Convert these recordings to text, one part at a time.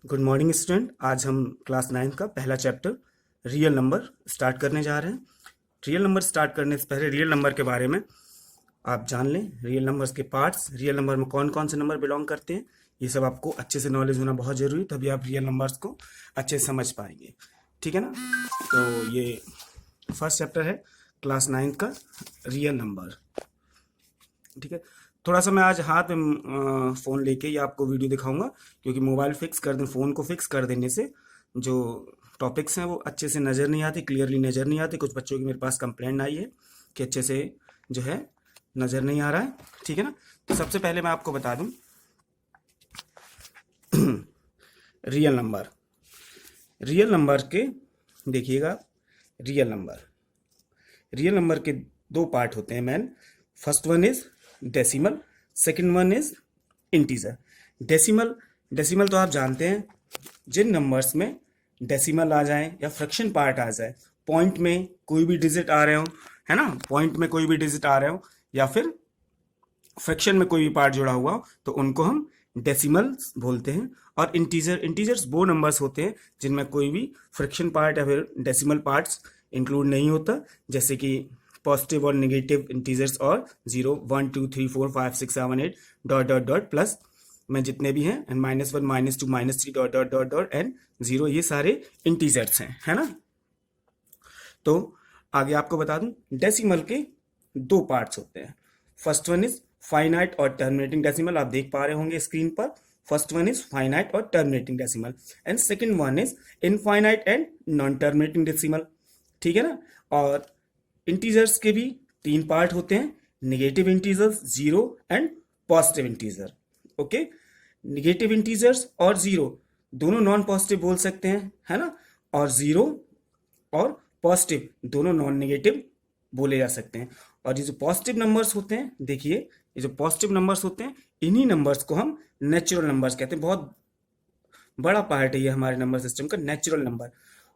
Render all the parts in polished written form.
Good morning student. आज हम class 9 का पहला चैप्टर रियल नंबर स्टार्ट करने जा रहे हैं। रियल नंबर स्टार्ट करने से पहले रियल नंबर के बारे में आप जान लें। रियल नंबर्स के पार्ट्स, रियल नंबर में कौन कौन से नंबर बिलोंग करते हैं, ये सब आपको अच्छे से नॉलेज होना बहुत ज़रूरी है, तभी आप रियल नंबर्स को अच्छे से समझ पाएंगे। ठीक है ना। तो ये फर्स्ट चैप्टर है क्लास 9 का रियल नंबर। ठीक है। थोड़ा सा मैं आज हाथ में फ़ोन लेके ही आपको वीडियो दिखाऊंगा, क्योंकि मोबाइल फिक्स कर दें, फ़ोन को फिक्स कर देने से जो टॉपिक्स हैं वो अच्छे से नज़र नहीं आते, क्लियरली नज़र नहीं आते। कुछ बच्चों की मेरे पास कंप्लेंट आई है कि अच्छे से जो है नज़र नहीं आ रहा है। ठीक है ना। तो सबसे पहले मैं आपको बता दूं रियल नंबर। रियल नंबर के देखिएगा, रियल नंबर के दो पार्ट होते हैं man. First one is decimal, second one is integer. Decimal तो आप जानते हैं, जिन नंबर्स में डेसिमल आ जाए या फ्रैक्शन पार्ट आ जाए, पॉइंट में कोई भी डिजिट आ रहे हो, है ना, पॉइंट में कोई भी डिजिट आ रहे हो या फिर फ्रैक्शन में कोई भी पार्ट जुड़ा हुआ हो, तो उनको हम डेसिमल्स बोलते हैं। और इंटीजर्स वो नंबर्स होते हैं जिनमें कोई भी फ्रैक्शन पार्ट या फिर डेसिमल पार्ट्स इंक्लूड नहीं होता, जैसे कि पॉजिटिव और नेगेटिव इंटीजर्स और 0, 1, 2, 3, 4, 5, 6, 7, 8 डॉट डॉट डॉट प्लस में जितने भी हैं, and -1, -2, -3 dot dot dot dot and 0, ये सारे इंटीजर्स हैं, है ना। तो आगे आपको बता दूं, डेसिमल के दो पार्ट्स होते हैं। फर्स्ट वन इज फाइनाइट और टर्मिनेटिंग डेसिमल, आप देख पा रहे होंगे स्क्रीन पर। फर्स्ट वन इज फाइनाइट और terminating decimal, and second one is infinite and non terminating decimal. ठीक है ना। और इंटीजर्स के भी तीन पार्ट होते हैं, negative integers, 0 and positive integer. Okay. Negative integers और 0 दोनों नॉन पॉजिटिव बोल सकते हैं, है ना। और 0 और पॉजिटिव दोनों नॉन नेगेटिव बोले जा सकते हैं। और ये जो पॉजिटिव नंबर्स होते हैं, देखिए ये जो पॉजिटिव नंबर्स होते हैं, इन्हीं नंबर्स को हम नेचुरल नंबर्स कहते हैं। बहुत बड़ा पार्ट है ये हमारे नंबर सिस्टम का, नेचुरल नंबर।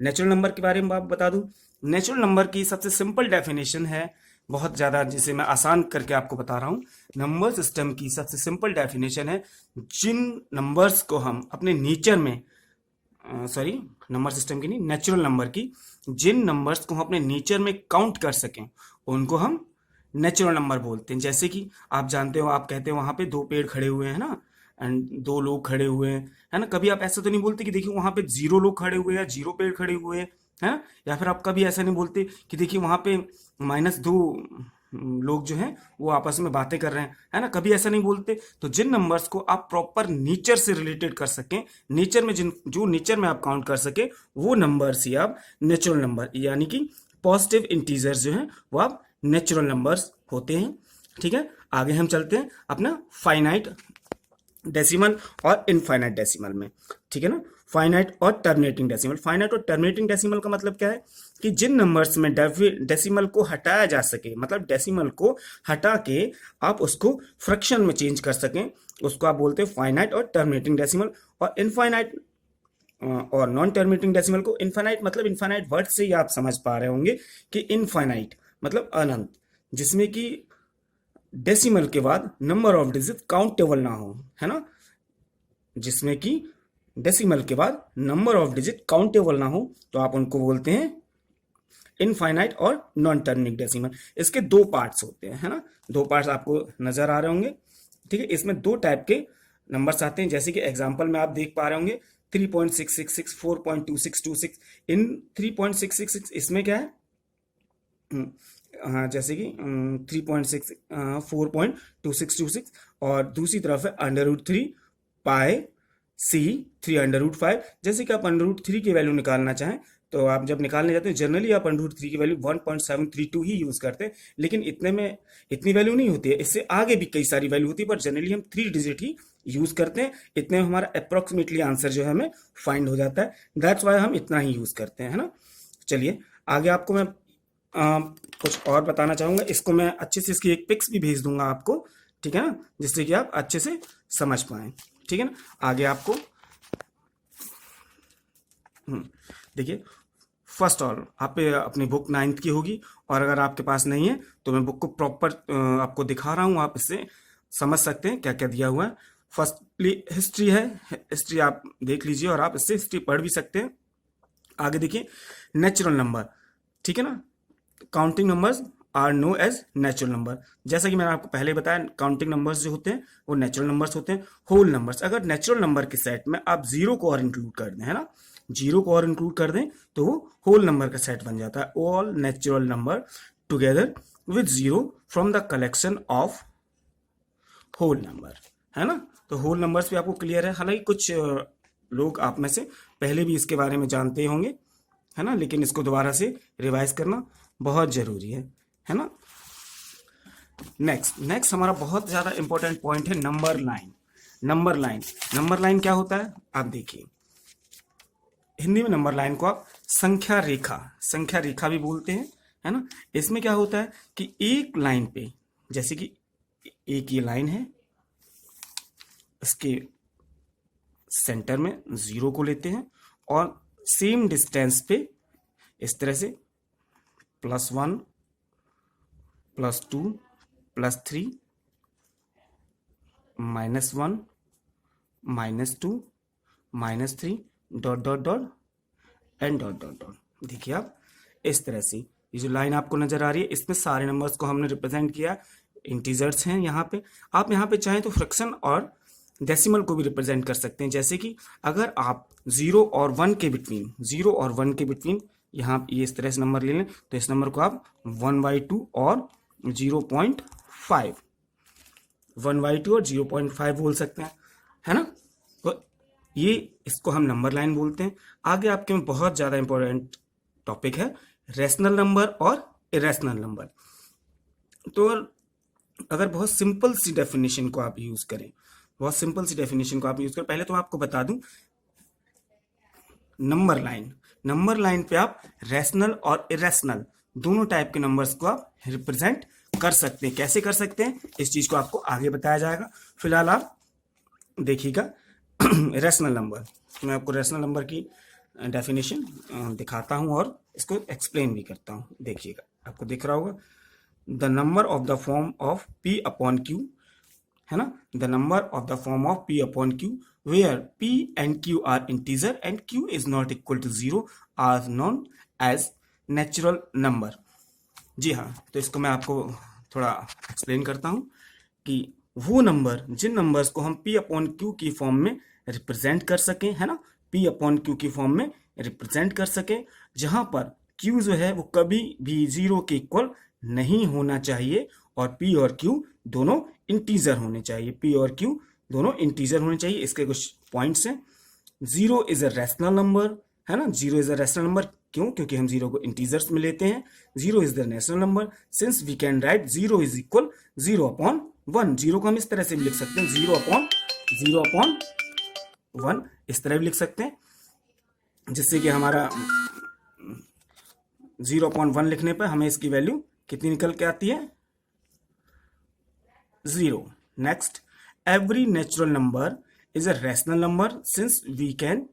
नेचुरल नंबर के बारे में आप बता दूं, नेचुरल नंबर की सबसे सिंपल डेफिनेशन है, बहुत ज़्यादा, जिसे मैं आसान करके आपको बता रहा हूँ। नंबर सिस्टम की सबसे सिंपल डेफिनेशन है, जिन नंबर्स को हम अपने नेचर में, सॉरी, नंबर सिस्टम की नहीं, नेचुरल नंबर की, जिन नंबर्स को हम अपने नेचर में काउंट कर सकें उनको हम नेचुरल नंबर बोलते हैं। जैसे कि आप जानते हो, आप कहते हो वहां पे दो पेड़ खड़े हुए हैं ना, एंड दो लोग खड़े हुए हैं, है ना। कभी आप ऐसा तो नहीं बोलते कि देखिए वहां पे 0 लोग खड़े हुए हैं, 0 पेड़ खड़े हुए हैं, है ना। या फिर आप कभी ऐसा नहीं बोलते कि देखिए वहां पे -2 लोग जो हैं वो आपस में बातें कर रहे हैं, है ना। कभी ऐसा नहीं बोलते। तो जिन नंबर्स को आप प्रॉपर नेचर से रिलेटेड कर सकें, नेचर में जो नेचर में आप काउंट कर सके, वो नंबर्स ही आप नेचुरल नंबर, यानी कि पॉजिटिव इंटीजर्स जो हैं वो आप नेचुरल नंबर्स होते हैं। ठीक है। आगे हम चलते हैं अपना फाइनाइट डेसिमल और इनफाइनाइट डेसिमल में। ठीक है ना। फाइनाइट और टर्मिनेटिंग डेसिमल। फाइनाइट और टर्मिनेटिंग डेसिमल का मतलब क्या है कि जिन नंबर्स में डेसिमल को हटाया जा सके, मतलब डेसिमल को हटा के आप उसको फ्रैक्शन में चेंज कर सकें, उसको आप बोलते हैं फाइनाइट और टर्मिनेटिंग डेसिमल। और इनफाइनाइट और नॉन टर्मिनेटिंग डेसिमल को, इनफाइनाइट मतलब इनफाइनाइट वर्ड से ही आप समझ पा रहे होंगे कि इनफाइनाइट मतलब अनंत, जिसमें कि डेसिमल के बाद नंबर ऑफ डिजिट काउंटेबल ना हो, है ना। जिसमें कि डेसिमल के बाद नंबर ऑफ डिजिट काउंटेबल ना हो, तो आप उनको बोलते हैं इनफाइनाइट और नॉन टर्मिनेटिंग डेसिमल। इसके दो पार्ट्स होते हैं, है ना। दो पार्ट्स आपको नजर आ रहे होंगे। ठीक है। इसमें दो टाइप के नंबर्स आते हैं, जैसे कि एग्जांपल में आप देख पा रहे होंगे 3.666, 4.2626। इन 3.666 इसमें क्या है, हाँ, जैसे कि 3.6, 4.2626, और दूसरी तरफ है √3 पाई सी 3/5। जैसे कि आप √3 की वैल्यू निकालना चाहें, तो आप जब निकालने जाते हैं जनरली आप √3 की वैल्यू 1.732 ही यूज करते हैं, लेकिन इतने में इतनी वैल्यू नहीं होती है, इससे आगे भी कई सारी वैल्यू होती है, पर जनरली हम 3 डिजिट ही यूज करते हैं। इतने में हमारा अप्रोक्सीमेटली आंसर जो है हमें फाइंड हो जाता है। दैट्स वाई हम इतना ही यूज करते हैं, है ना। चलिए आगे आपको मैं कुछ और बताना चाहूंगा। इसको मैं अच्छे से, इसकी एक पिक्स भी भेज दूंगा आपको, ठीक है ना, जिससे कि आप अच्छे से समझ पाए। ठीक है ना। आगे आपको देखिए, फर्स्ट ऑल आप अपनी बुक 9th की होगी, और अगर आपके पास नहीं है तो मैं बुक को प्रॉपर आपको दिखा रहा हूँ, आप इससे समझ सकते हैं क्या क्या दिया हुआ है। फर्स्टली हिस्ट्री है, हिस्ट्री आप देख लीजिए और आप इससे हिस्ट्री पढ़ भी सकते हैं। आगे देखिए नेचुरल नंबर, ठीक है ना, counting numbers are known as natural number. जैसा कि मैंने आपको पहले बताया, काउंटिंग नंबर्स जो होते हैं वो नेचुरल नंबर्स होते हैं। होल नंबर्स, अगर नेचुरल नंबर के सेट में आप जीरो को और इंक्लूड कर दें, है ना, जीरो को और इंक्लूड कर दें तो वो होल नंबर का सेट बन जाता है। All natural number together with zero from the collection of whole number, है ना। तो होल नंबर्स भी आपको क्लियर है। हालांकि कुछ लोग आप में से पहले भी इसके बारे में जानते होंगे, है ना, लेकिन इसको दोबारा से रिवाइज करना बहुत जरूरी है ना। नेक्स्ट हमारा बहुत ज्यादा इंपॉर्टेंट पॉइंट है नंबर लाइन। नंबर लाइन क्या होता है आप देखिए, हिंदी में नंबर लाइन को आप संख्या रेखा भी बोलते हैं, है ना। इसमें क्या होता है कि एक लाइन पे, जैसे कि एक ये लाइन है, इसके सेंटर में जीरो को लेते हैं और सेम डिस्टेंस पे इस तरह से +1 +2 +3 -1 -2 -3 dot dot dot and dot dot dot. देखिए आप इस तरह से ये जो लाइन आपको नजर आ रही है, इसमें सारे नंबर्स को हमने रिप्रेजेंट किया, इंटीजर्स हैं यहाँ पे। आप यहाँ पे चाहें तो फ्रैक्शन और डेसिमल को भी रिप्रेजेंट कर सकते हैं। जैसे कि अगर आप 0 और 1 के बिटवीन यहाँ ये इस तरह से नंबर ले लें तो इस नंबर को आप 1/2 और 0.5 1/2 और 0.5 बोल सकते हैं, है ना। तो ये इसको हम नंबर लाइन बोलते हैं। आगे आपके में बहुत ज्यादा इंपॉर्टेंट टॉपिक है रेशनल नंबर और इरेशनल नंबर। तो अगर बहुत सिंपल सी डेफिनेशन को आप यूज करें, पहले तो आपको बता दूं, नंबर लाइन पे आप रैशनल और इरेशनल दोनों टाइप के नंबर्स को आप रिप्रेजेंट कर सकते हैं। कैसे कर सकते हैं इस चीज को आपको आगे बताया जाएगा। फिलहाल आप देखिएगा रैशनल नंबर, मैं आपको रैशनल नंबर की डेफिनेशन दिखाता हूं और इसको एक्सप्लेन भी करता हूं। देखिएगा, आपको दिख रहा होगा, the number of the form of P upon Q, है ना, the number of the form of P upon Q where P and Q are integer and Q is not equal to 0 are known as natural number। जी हाँ, तो इसको मैं आपको थोड़ा explain करता हूँ कि वो नंबर, जिन नंबर्स को हम P अपॉन Q की फॉर्म में रिप्रेजेंट कर सकें, है ना, P अपॉन Q की फॉर्म में रिप्रेजेंट कर सकें, जहां पर Q जो है वो कभी भी 0 के इक्वल नहीं होना चाहिए और P और Q दोनों इंटीजर होने चाहिए। P और Q दोनों इंटीजर होने चाहिए। इसके कुछ पॉइंट्स हैं। 0 इज अ रैशनल नंबर, है ना, 0 इज अ रैशनल नंबर। क्यों? क्योंकि हम 0 को इंटीजर्स में लेते हैं। 0 is the natural number since we can write 0 is equal 0/1। 0 को हम इस तरह से भी लिख सकते हैं, 0/1 इस तरह भी लिख सकते हैं, जिससे कि हमारा 0/1 लिखने पर हमें इसकी वैल्यू कितनी निकल के आती है, 0। Next, every natural number is a rational number since we can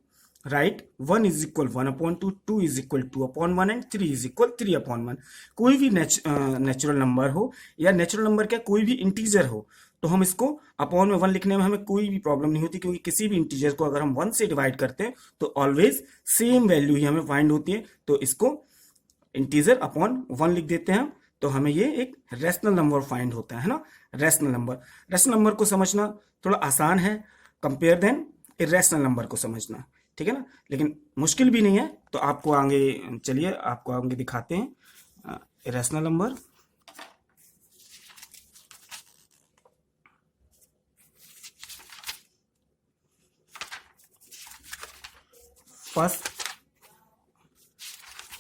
write 1 is equal 1/2, 2 is equal 2/1 and 3 is equal 3/1। कोई भी नेचुरल नंबर हो या नेचुरल नंबर क्या कोई भी इंटीजर हो तो हम इसको अपॉन में 1 लिखने में हमें कोई भी प्रॉब्लम नहीं होती, क्योंकि किसी भी इंटीजर को अगर हम 1 से डिवाइड करते हैं तो ऑलवेज सेम वैल्यू ही हमें फाइंड होती है। तो इसको इंटीजर अपॉन 1 लिख देते हैं, तो हमें ये एक रैशनल नंबर फाइंड होता है ना। रैशनल नंबर को समझना थोड़ा आसान है कंपेयर देन इरेशनल नंबर को समझना, ठीक है ना, लेकिन मुश्किल भी नहीं है। तो आपको आगे चलिए आपको आगे दिखाते हैं इरेशनल नंबर। फर्स्ट,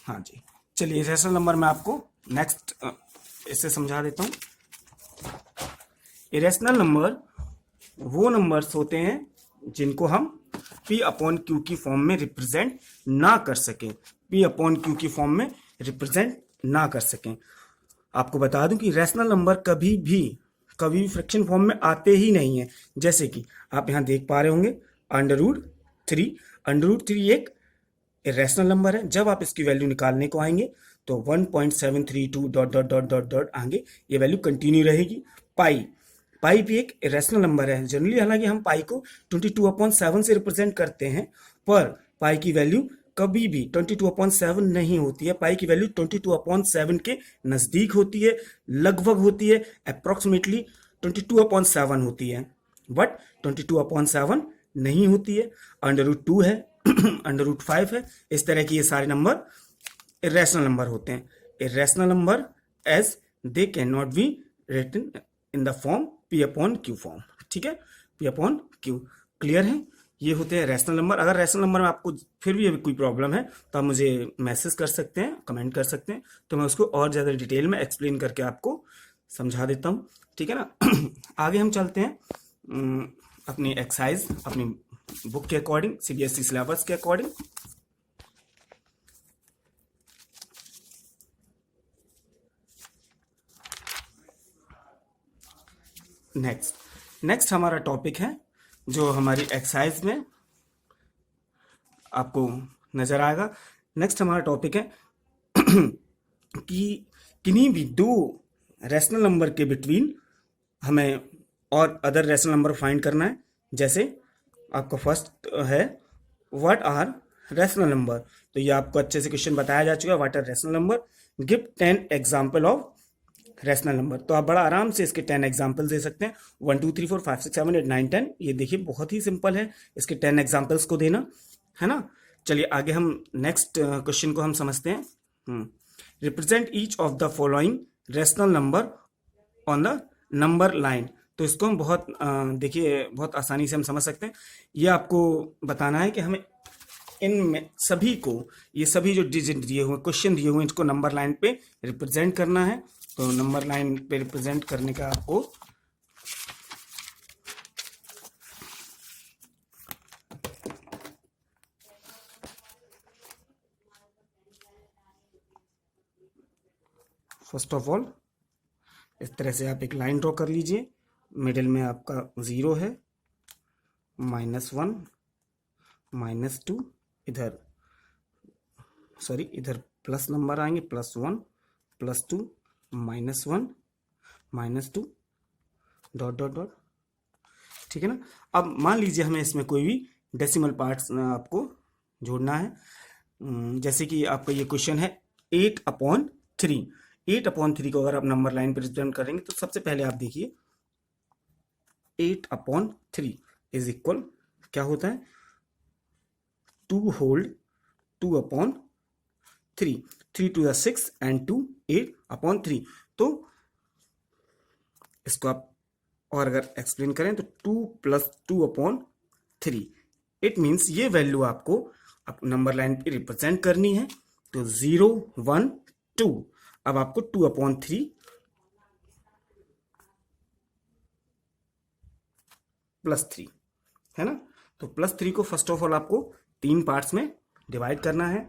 हाँ जी, चलिए इरेशनल नंबर में आपको नेक्स्ट इससे समझा देता हूं। इरेशनल नंबर वो नंबर्स होते हैं जिनको हम P अपॉन Q की फॉर्म में रिप्रेजेंट ना कर सकें, P अपॉन Q की फॉर्म में रिप्रेजेंट ना कर सकें। आपको बता दूं कि रैशनल नंबर कभी भी फ्रैक्शन फॉर्म में आते ही नहीं है। जैसे कि आप यहां देख पा रहे होंगे √3 एक रैशनल नंबर है। जब आप इसकी वैल्यू निकालने को आएंगे तो 1.732 dot dot dot dot dot आगे ये वैल्यू कंटिन्यू रहेगी। पाई भी एक इरेशनल नंबर है जनरली, हालांकि हम पाई को 22/7 से रिप्रेजेंट करते हैं, पर पाई की वैल्यू कभी भी 22/7 नहीं होती है। पाई की वैल्यू 22/7 के नजदीक होती है, लगभग होती है, अप्रोक्सीमेटली 22/7 होती है, बट 22/7 नहीं होती है। √2 है, √5 है, इस तरह की ये सारे नंबर इरेशनल नंबर होते हैं। Irrational number as they can not be written in the form P/Q form. ठीक है, P/Q क्लियर है। ये होते हैं रैशनल नंबर। अगर रैशनल नंबर में आपको फिर भी अभी कोई प्रॉब्लम है तो आप मुझे मैसेज कर सकते हैं, कमेंट कर सकते हैं, तो मैं उसको और ज़्यादा डिटेल में एक्सप्लेन करके आपको समझा देता हूँ। ठीक है ना। आगे हम चलते हैं अपनी एक्सरसाइज, अपनी बुक के अकॉर्डिंग, CBSE सिलेबस के अकॉर्डिंग। नेक्स्ट हमारा टॉपिक है जो हमारी एक्सरसाइज में आपको नजर आएगा। नेक्स्ट हमारा टॉपिक है कि किन्हीं भी दो रैशनल नंबर के बिटवीन हमें और अदर रैशनल नंबर फाइंड करना है। जैसे आपका फर्स्ट है व्हाट आर रैशनल नंबर, तो ये आपको अच्छे से क्वेश्चन बताया जा चुका है। What are rational number, give 10 example of rational number. तो आप बड़ा आराम से इसके 10 एग्जाम्पल दे सकते हैं। 1 2 3 4 5 6 7 8 9 10, ये देखिए बहुत ही सिंपल है इसके 10 एग्जाम्पल्स को देना, है ना। चलिए आगे हम नेक्स्ट क्वेश्चन को हम समझते हैं। Represent each of the following rational number on the number line. तो इसको हम बहुत देखिए बहुत आसानी से हम समझ सकते हैं। ये आपको बताना है कि हमें इनमें सभी को, ये सभी जो डिजिट दिए हुए, क्वेश्चन दिए हुए, इसको नंबर लाइन पे रिप्रेजेंट करना है। तो नंबर लाइन पे रिप्रेजेंट करने का आपको फर्स्ट ऑफ ऑल इस तरह से आप एक लाइन ड्रॉ कर लीजिए। मिडिल में आपका 0 है, -1, -2, इधर सॉरी इधर प्लस नंबर आएंगे, +1, +2, -1, -2, डॉट डॉट डॉट। ठीक है ना। अब मान लीजिए हमें इसमें कोई भी डेसिमल पार्ट्स आपको जोड़ना है। जैसे कि आपका ये क्वेश्चन है 8/3। 8/3 को अगर आप नंबर लाइन पर रिप्रेजेंट करेंगे तो सबसे पहले आप देखिए 8/3 इज इक्वल क्या होता है, 2 होल्ड 2/3, 3 to the 6 and 2 8/3। तो इसको आप और अगर एक्सप्लेन करें तो 2 + 2/3, इट मीन्स ये वैल्यू आपको नंबर लाइन पे रिप्रेजेंट करनी है। तो 0 1 2, अब आपको 2/3 +3 है ना। तो +3 को फर्स्ट ऑफ ऑल आपको 3 पार्ट्स में डिवाइड करना है।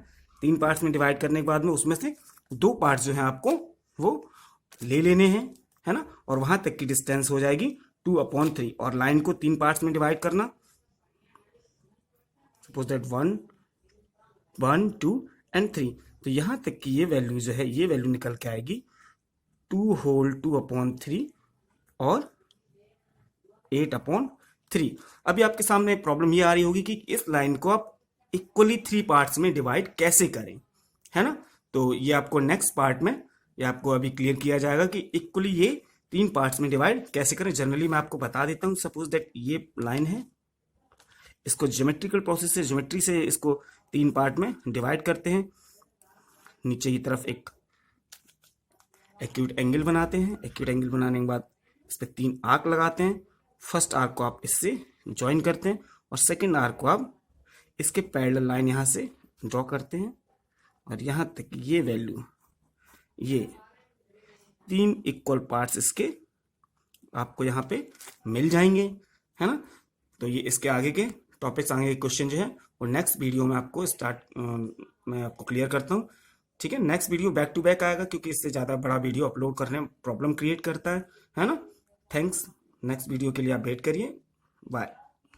3 पार्ट्स में डिवाइड करने के बाद में उसमें से 2 पार्ट्स जो हैं आपको वो ले लेने हैं, है ना। और वहां तक की डिस्टेंस हो जाएगी 2/3। और लाइन को 3 पार्ट्स में डिवाइड करना, सपोज दैट 1 1 2 and 3। तो यहां तक की ये वैल्यू जो है, ये वैल्यू निकल के आएगी 2 होल 2/3 और 8/3। अभी आपके सामने एक प्रॉब्लम ये आ रही होगी कि इस लाइन को आप इक्वली 3 पार्ट्स में डिवाइड कैसे करें, है ना। तो ये आपको नेक्स्ट पार्ट में ये आपको अभी क्लियर किया जाएगा कि इक्वली ये 3 पार्ट्स में डिवाइड कैसे करें। जनरली मैं आपको बता देता हूँ। सपोज दैट ये लाइन है, इसको ज्योमेट्रिकल प्रोसेस से, ज्योमेट्री से इसको 3 पार्ट में डिवाइड करते हैं। नीचे की तरफ एक एक्यूट एंगल बनाते हैं। एक्यूट एंगल बनाने के बाद इस पर 3 आर्क लगाते हैं। फर्स्ट आर्क को आप इससे ज्वाइन करते हैं और सेकेंड आर्क को आप इसके पैरेलल लाइन यहाँ से ड्रॉ करते हैं। और यहाँ तक ये वैल्यू, ये 3 इक्वल पार्ट्स इसके आपको यहाँ पे मिल जाएंगे, है ना। तो ये इसके आगे के टॉपिक्स, आगे के क्वेश्चन जो है वो नेक्स्ट वीडियो में आपको मैं आपको क्लियर करता हूँ। ठीक है, next video back to back आएगा क्योंकि इससे ज़्यादा बड़ा वीडियो अपलोड करने में प्रॉब्लम क्रिएट करता है ना। थैंक्स। नेक्स्ट वीडियो के लिए आप वेट करिए। बाय।